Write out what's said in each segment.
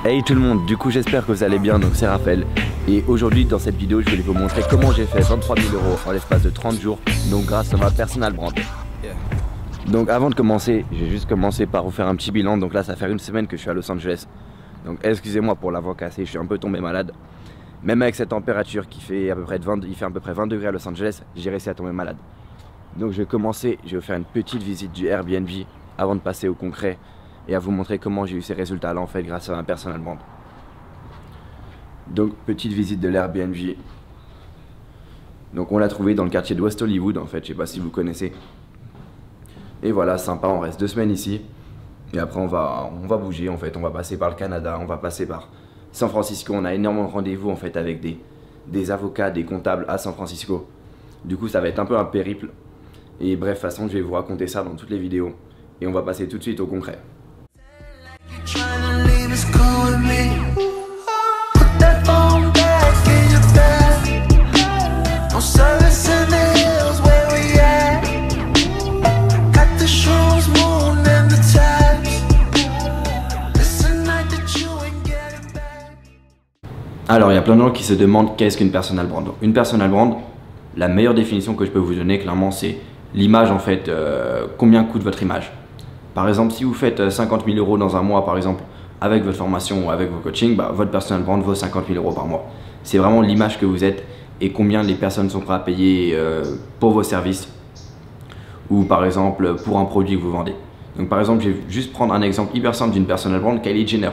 Hey tout le monde, du coup j'espère que vous allez bien, donc c'est Raphaël. Et aujourd'hui dans cette vidéo je vais vous montrer comment j'ai fait 23 000 € en l'espace de 30 jours, donc grâce à ma personal brand. Donc avant de commencer, je vais juste commencer par vous faire un petit bilan. Donc là ça fait une semaine que je suis à Los Angeles. Donc excusez-moi pour la voix cassée, je suis un peu tombé malade. Même avec cette température qui fait à peu près 20 degrés à Los Angeles, j'ai réussi à tomber malade. Donc je vais commencer, je vais faire une petite visite du Airbnb avant de passer au concret et à vous montrer comment j'ai eu ces résultats là en fait grâce à un personal brand. Donc petite visite de l'Airbnb. Donc on l'a trouvé dans le quartier de West Hollywood en fait, je sais pas si vous connaissez. Et voilà, sympa, on reste 2 semaines ici. Et après on va bouger en fait, on va passer par le Canada, on va passer par San Francisco. On a énormément de rendez-vous en fait avec des avocats, des comptables à San Francisco. Du coup ça va être un peu un périple. Et bref, de toute façon je vais vous raconter ça dans toutes les vidéos. Et on va passer tout de suite au concret. Alors il y a plein de gens qui se demandent qu'est-ce qu'une personal brand. Donc, une personal brand, la meilleure définition que je peux vous donner clairement c'est l'image en fait, combien coûte votre image. Par exemple si vous faites 50 000 € dans un mois par exemple avec votre formation ou avec vos coachings, bah, votre personal brand vaut 50 000 € par mois. C'est vraiment l'image que vous êtes et combien les personnes sont prêtes à payer pour vos services ou par exemple pour un produit que vous vendez. Donc par exemple je vais juste prendre un exemple hyper simple d'une personal brand, Kylie Jenner.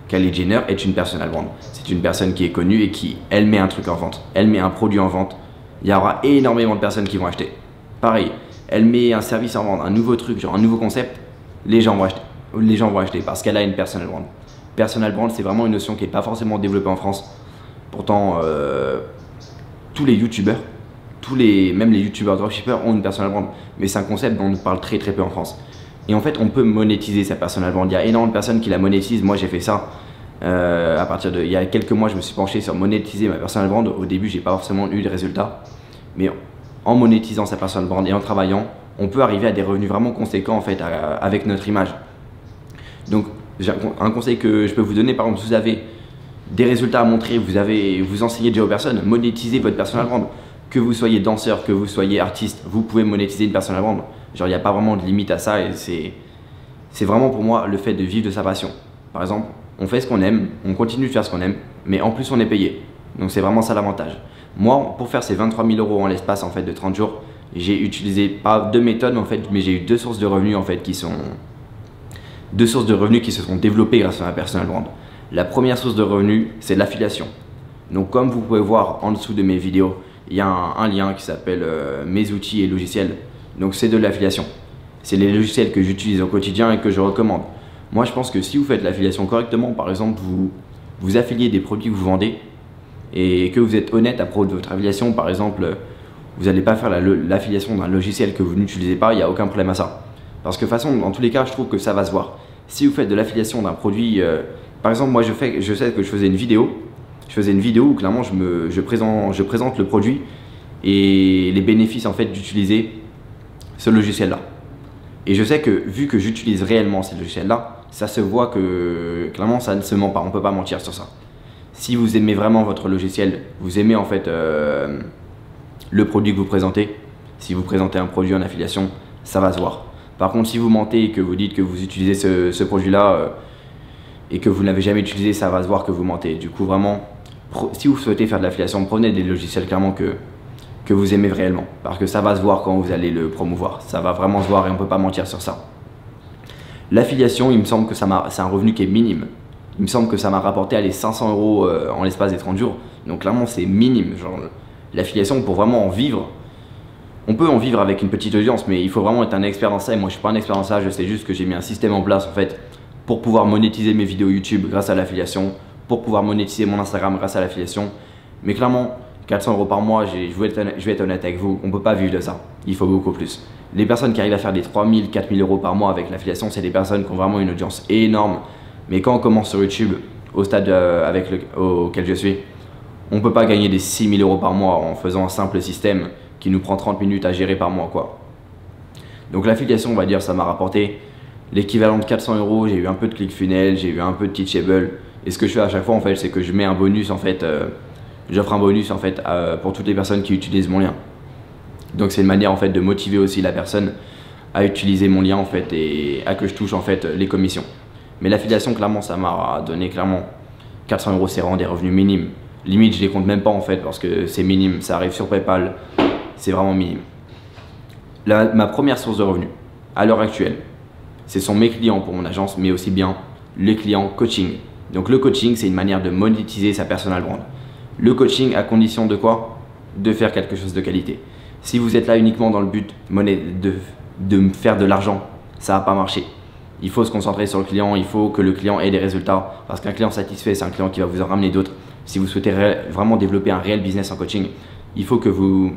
Kylie Jenner est une personal brand. C'est une personne qui est connue et qui, elle met un truc en vente. Elle met un produit en vente. Il y aura énormément de personnes qui vont acheter. Pareil, elle met un service en vente, un nouveau truc, genre un nouveau concept. Les gens vont acheter. Les gens vont acheter parce qu'elle a une personal brand. Personal brand, c'est vraiment une notion qui n'est pas forcément développée en France. Pourtant, tous les youtubeurs, même les youtubeurs dropshippers ont une personal brand. Mais c'est un concept dont on parle très peu en France. Et en fait, on peut monétiser sa personal brand. Il y a énormément de personnes qui la monétisent. Moi, j'ai fait ça. À partir de il y a quelques mois, je me suis penché sur monétiser ma personal brand. Au début, j'ai pas forcément eu de résultats. Mais en monétisant sa personal brand et en travaillant, on peut arriver à des revenus vraiment conséquents en fait avec notre image. Donc, un conseil que je peux vous donner, par exemple, si vous avez des résultats à montrer, vous enseignez déjà aux personnes, monétisez votre personal brand. Que vous soyez danseur, que vous soyez artiste, vous pouvez monétiser une personal brand. Genre, il n'y a pas vraiment de limite à ça et c'est vraiment pour moi le fait de vivre de sa passion. Par exemple, on fait ce qu'on aime, on continue de faire ce qu'on aime, mais en plus on est payé. Donc c'est vraiment ça l'avantage. Moi, pour faire ces 23 000 € en l'espace en fait de 30 jours, j'ai utilisé pas 2 méthodes en fait, mais j'ai eu 2 sources de revenus en fait qui se sont développées grâce à ma personal brand. La première source de revenus, c'est l'affiliation. Donc comme vous pouvez voir en dessous de mes vidéos, il y a un lien qui s'appelle mes outils et logiciels. Donc c'est de l'affiliation. C'est les logiciels que j'utilise au quotidien et que je recommande. Moi je pense que si vous faites l'affiliation correctement, par exemple vous affiliez des produits que vous vendez et que vous êtes honnête à propos de votre affiliation, par exemple vous n'allez pas faire l'affiliation d'un logiciel que vous n'utilisez pas, il n'y a aucun problème à ça. Parce que de toute façon, dans tous les cas, je trouve que ça va se voir. Si vous faites de l'affiliation d'un produit, par exemple moi je sais que je faisais une vidéo où clairement je présente le produit et les bénéfices en fait d'utiliser ce logiciel là. Et je sais que vu que j'utilise réellement ce logiciel là, ça se voit que clairement ça ne se ment pas, on peut pas mentir sur ça. Si vous aimez vraiment votre logiciel, vous aimez en fait le produit que vous présentez, si vous présentez un produit en affiliation, ça va se voir. Par contre si vous mentez et que vous dites que vous utilisez ce produit là et que vous ne l'avez jamais utilisé, ça va se voir que vous mentez. Du coup vraiment, si vous souhaitez faire de l'affiliation, prenez des logiciels clairement que vous aimez réellement, parce que ça va se voir quand vous allez le promouvoir, ça va vraiment se voir et on peut pas mentir sur ça. L'affiliation, il me semble que c'est un revenu qui est minime. Il me semble que ça m'a rapporté les 500 € en l'espace des 30 jours, donc clairement c'est minime. L'affiliation, pour vraiment en vivre, on peut en vivre avec une petite audience, mais il faut vraiment être un expert dans ça, et moi je suis pas un expert dans ça, je sais juste que j'ai mis un système en place en fait pour pouvoir monétiser mes vidéos YouTube grâce à l'affiliation, pour pouvoir monétiser mon Instagram grâce à l'affiliation, mais clairement 400 € par mois, je vais être honnête avec vous, on ne peut pas vivre de ça, il faut beaucoup plus. Les personnes qui arrivent à faire des 3 000, 4 000 € par mois avec l'affiliation, c'est des personnes qui ont vraiment une audience énorme. Mais quand on commence sur YouTube, au stade auquel je suis, on ne peut pas gagner des 6 000 € par mois en faisant un simple système qui nous prend 30 minutes à gérer par mois, quoi. Donc l'affiliation, on va dire, ça m'a rapporté l'équivalent de 400 €, j'ai eu un peu de ClickFunnels, j'ai eu un peu de Teachable, Et ce que je fais à chaque fois en fait, c'est que je mets un bonus en fait, j'offre un bonus en fait pour toutes les personnes qui utilisent mon lien. Donc c'est une manière en fait de motiver aussi la personne à utiliser mon lien en fait et à que je touche en fait les commissions. Mais l'affiliation, clairement, ça m'a donné clairement 400 €, c'est vraiment des revenus minimes. Limite, je les compte même pas en fait parce que c'est minime, ça arrive sur PayPal, c'est vraiment minime. Ma première source de revenus, à l'heure actuelle, ce sont mes clients pour mon agence, mais aussi bien les clients coaching. Donc le coaching, c'est une manière de monétiser sa personal brand. Le coaching à condition de quoi? De faire quelque chose de qualité. Si vous êtes là uniquement dans le but de faire de l'argent, ça va pas marcher. Il faut se concentrer sur le client, il faut que le client ait des résultats. Parce qu'un client satisfait, c'est un client qui va vous en ramener d'autres. Si vous souhaitez vraiment développer un réel business en coaching, il faut que vous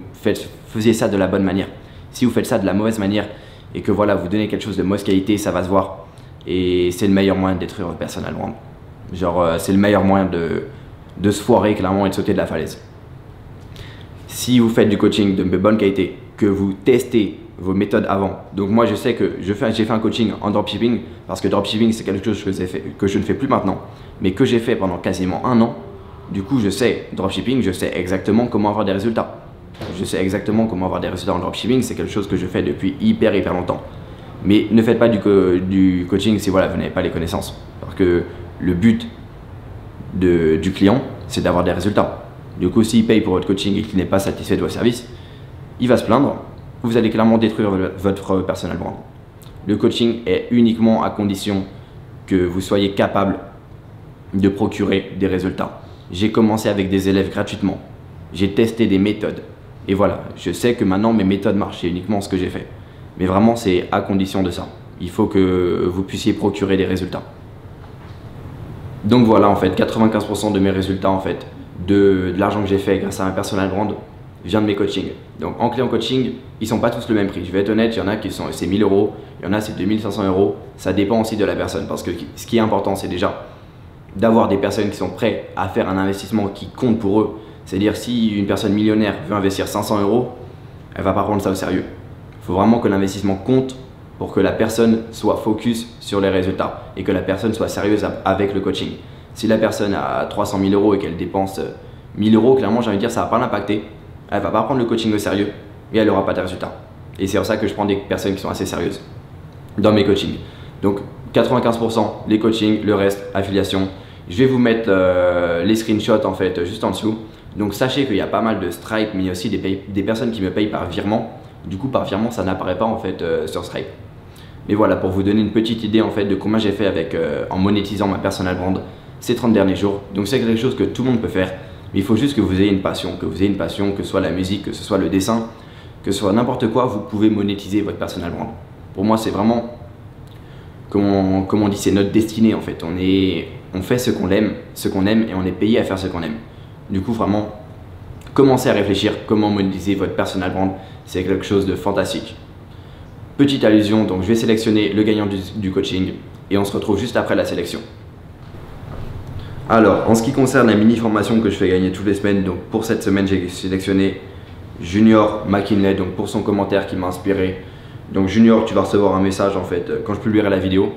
faisiez ça de la bonne manière. Si vous faites ça de la mauvaise manière et que voilà, vous donnez quelque chose de mauvaise qualité, ça va se voir. Et c'est le meilleur moyen de détruire votre personal brand. Genre, c'est le meilleur moyen de se foirer clairement et de sauter de la falaise. Si vous faites du coaching de bonne qualité, que vous testez vos méthodes avant. Donc moi je sais que j'ai fait un coaching en dropshipping parce que dropshipping c'est quelque chose que je ne fais plus maintenant, mais que j'ai fait pendant quasiment 1 an. Du coup je sais dropshipping, je sais exactement comment avoir des résultats. Je sais exactement comment avoir des résultats en dropshipping, c'est quelque chose que je fais depuis hyper longtemps. Mais ne faites pas du coaching si voilà, vous n'avez pas les connaissances. Parce que le but du client c'est d'avoir des résultats. Du coup s'il paye pour votre coaching et qu'il n'est pas satisfait de vos services, il va se plaindre. Vous allez clairement détruire votre personal brand. Le coaching est uniquement à condition que vous soyez capable de procurer des résultats. J'ai commencé avec des élèves gratuitement. J'ai testé des méthodes. Et voilà, je sais que maintenant mes méthodes marchent, c'est uniquement ce que j'ai fait. Mais vraiment, c'est à condition de ça. Il faut que vous puissiez procurer des résultats. Donc voilà, en fait, 95% de mes résultats, en fait, de l'argent que j'ai fait grâce à un personal brand, vient de mes coachings. Donc en client coaching, ils sont pas tous le même prix. Je vais être honnête, il y en a qui sont c'est 1000 €, il y en a c'est 2500 €. Ça dépend aussi de la personne parce que ce qui est important, c'est déjà d'avoir des personnes qui sont prêtes à faire un investissement qui compte pour eux. C'est-à-dire si une personne millionnaire veut investir 500 €, elle va pas prendre ça au sérieux. Il faut vraiment que l'investissement compte pour que la personne soit focus sur les résultats et que la personne soit sérieuse avec le coaching. Si la personne a 300 000 € et qu'elle dépense 1000 €, clairement j'ai envie de dire ça va pas l'impacter. Elle va pas prendre le coaching au sérieux et elle n'aura pas de résultats. Et c'est pour ça que je prends des personnes qui sont assez sérieuses dans mes coachings. Donc 95% les coachings, le reste affiliation. Je vais vous mettre les screenshots en fait juste en dessous. Donc sachez qu'il y a pas mal de Stripe, mais il y a aussi des personnes qui me payent par virement. Du coup par virement ça n'apparaît pas en fait sur Stripe. Mais voilà, pour vous donner une petite idée en fait de combien j'ai fait avec en monétisant ma personal brand ces 30 derniers jours. Donc c'est quelque chose que tout le monde peut faire. Mais il faut juste que vous ayez une passion, que ce soit la musique, que ce soit le dessin, que ce soit n'importe quoi, vous pouvez monétiser votre personal brand. Pour moi, c'est vraiment, comme on dit, c'est notre destinée en fait. On fait ce qu'on aime et on est payé à faire ce qu'on aime. Du coup, vraiment, commencez à réfléchir comment monétiser votre personal brand. C'est quelque chose de fantastique. Petite allusion, donc je vais sélectionner le gagnant du coaching et on se retrouve juste après la sélection. Alors, en ce qui concerne la mini-formation que je fais gagner toutes les semaines, donc pour cette semaine, j'ai sélectionné Junior McKinley, donc pour son commentaire qui m'a inspiré. Donc Junior, tu vas recevoir un message en fait quand je publierai la vidéo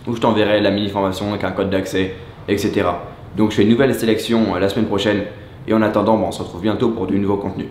où je t'enverrai la mini-formation avec un code d'accès, etc. Donc je fais une nouvelle sélection la semaine prochaine et en attendant, on se retrouve bientôt pour du nouveau contenu.